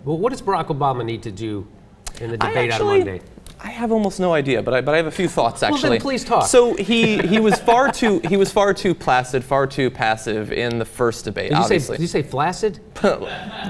Well, what does Barack Obama need to do in the debate on Monday? I have almost no idea, but I have a few thoughts actually. Well, then please talk. So he was far too placid, far too passive in the first debate. Did you say flaccid?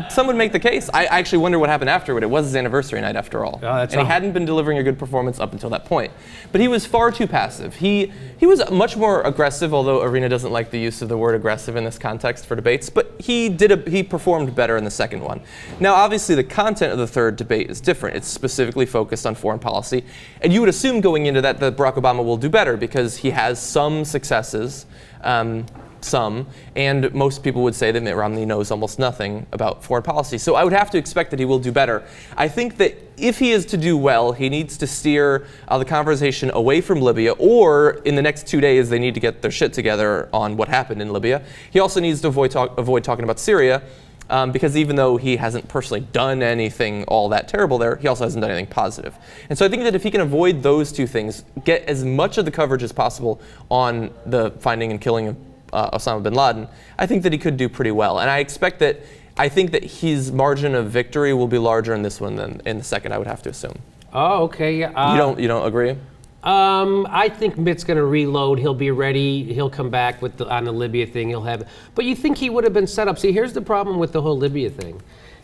Some would make the case. I actually wonder what happened afterward. It was his anniversary night after all, and he hadn't been delivering a good performance up until that point. But he was far too passive. He was much more aggressive, although Arena doesn't like the use of the word aggressive in this context for debates. But he performed better in the second one. Now, obviously, the content of the third debate is different. It's specifically focused on foreign policy, and you would assume going into that Barack Obama will do better because he has some successes. And most people would say that Mitt Romney knows almost nothing about foreign policy. So I would have to expect that he will do better. I think that if he is to do well, he needs to steer the conversation away from Libya, or in the next 2 days, they need to get their shit together on what happened in Libya. He also needs to avoid talking about Syria, because even though he hasn't personally done anything all that terrible there, he also hasn't done anything positive. And so I think that if he can avoid those two things, get as much of the coverage as possible on the finding and killing of Osama bin Laden, I think that he could do pretty well. And I think that his margin of victory will be larger in this one than in the second, I would have to assume. Oh, okay. You don't agree? I think Mitt's going to reload. He'll be ready. He'll come back on the Libya thing. He'll have. But you think he would have been set up? See, here's the problem with the whole Libya thing,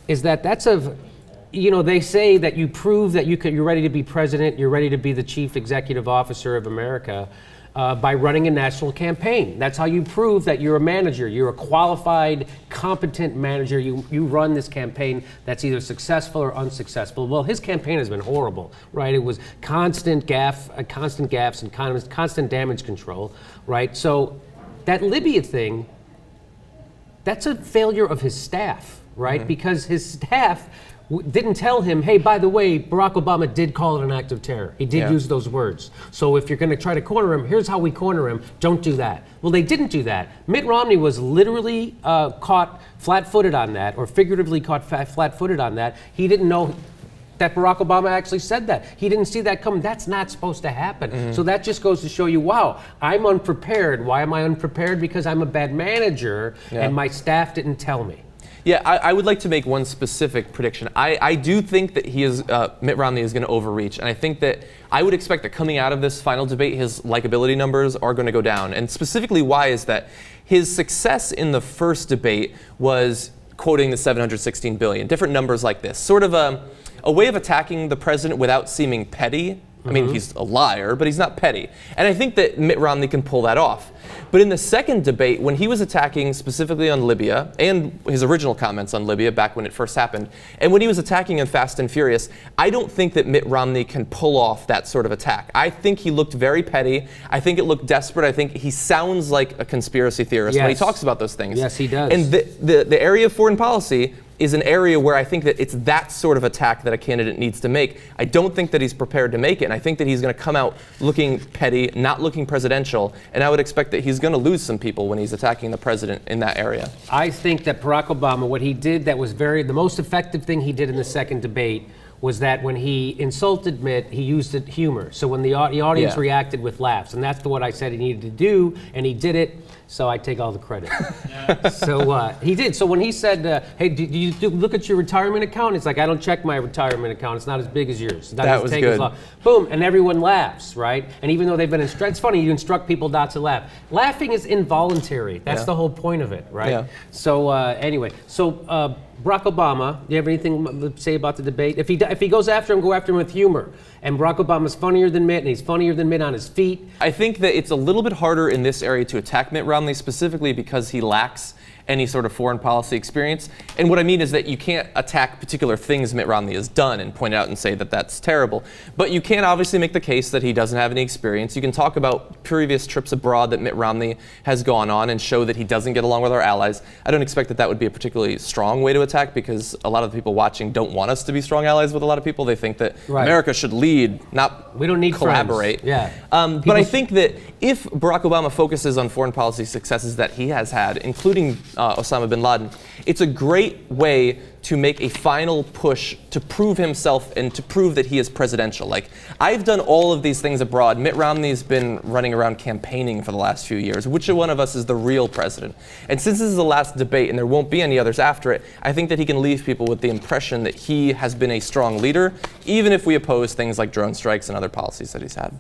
is that they say that you prove that you're ready to be president. You're ready to be the chief executive officer of America. By running a national campaign. That's how you prove that you're a manager. You're a qualified, competent manager. You run this campaign that's either successful or unsuccessful. Well, his campaign has been horrible, right? It was constant gaffes and constant damage control, right? So that Libya thing, that's a failure of his staff, right? Mm-hmm. Because his staff didn't tell him, hey, by the way, Barack Obama did call it an act of terror. He did use those words. So if you're going to try to corner him, here's how we corner him. Don't do that. Well, they didn't do that. Mitt Romney was literally caught flat-footed on that, or figuratively caught flat-footed on that. He didn't know that Barack Obama actually said that. He didn't see that coming. That's not supposed to happen. Mm-hmm. So that just goes to show you, wow, I'm unprepared. Why am I unprepared? Because I'm a bad manager, and my staff didn't tell me. Yeah, I would like to make one specific prediction. I do think that Mitt Romney is going to overreach, and I think that I would expect that coming out of this final debate, his likability numbers are going to go down. And specifically, why is that? His success in the first debate was quoting the $716 billion, different numbers like this, sort of a way of attacking the president without seeming petty. I mean, he's a liar, but he's not petty. And I think that Mitt Romney can pull that off. But in the second debate, when he was attacking specifically on Libya, and his original comments on Libya back when it first happened, and when he was attacking in Fast and Furious, I don't think that Mitt Romney can pull off that sort of attack. I think he looked very petty. I think it looked desperate. I think he sounds like a conspiracy theorist when he talks about those things. Yes, he does. And the area of foreign policy is an area where I think that it's that sort of attack that a candidate needs to make. I don't think that he's prepared to make it, and I think that he's going to come out looking petty, not looking presidential, and I would expect that he's going to lose some people when he's attacking the president in that area. I think that Barack Obama, what he did that was the most effective thing he did in the second debate was that when he insulted Mitt, he used humor. So when the audience reacted with laughs, and that's what I said he needed to do, and he did it. So I take all the credit. So he did. So when he said, hey, do you look at your retirement account? It's like, I don't check my retirement account. It's not as big as yours. It's not that was good. Boom, and everyone laughs, right? And even though they've been it's funny, you instruct people not to laugh. Laughing is involuntary. That's the whole point of it, right? Yeah. So anyway, Barack Obama, do you have anything to say about the debate? If he goes after him, go after him with humor. And Barack Obama's funnier than Mitt, and he's funnier than Mitt on his feet. I think that it's a little bit harder in this area to attack Mitt Romney, specifically because he lacks any sort of foreign policy experience. And what I mean is that you can't attack particular things Mitt Romney has done and point out and say that that's terrible. But you can obviously make the case that he doesn't have any experience. You can talk about previous trips abroad that Mitt Romney has gone on and show that he doesn't get along with our allies. I don't expect that that would be a particularly strong way to attack, because a lot of the people watching don't want us to be strong allies with a lot of people. They think that America should lead, not we don't need collaborate. Friends. But I think that if Barack Obama focuses on foreign policy successes that he has had, including Osama bin Laden, it's a great way to make a final push to prove himself and to prove that he is presidential. Like, I've done all of these things abroad. Mitt Romney's been running around campaigning for the last few years. Which one of us is the real president? And since this is the last debate and there won't be any others after it, I think that he can leave people with the impression that he has been a strong leader, even if we oppose things like drone strikes and other policies that he's had.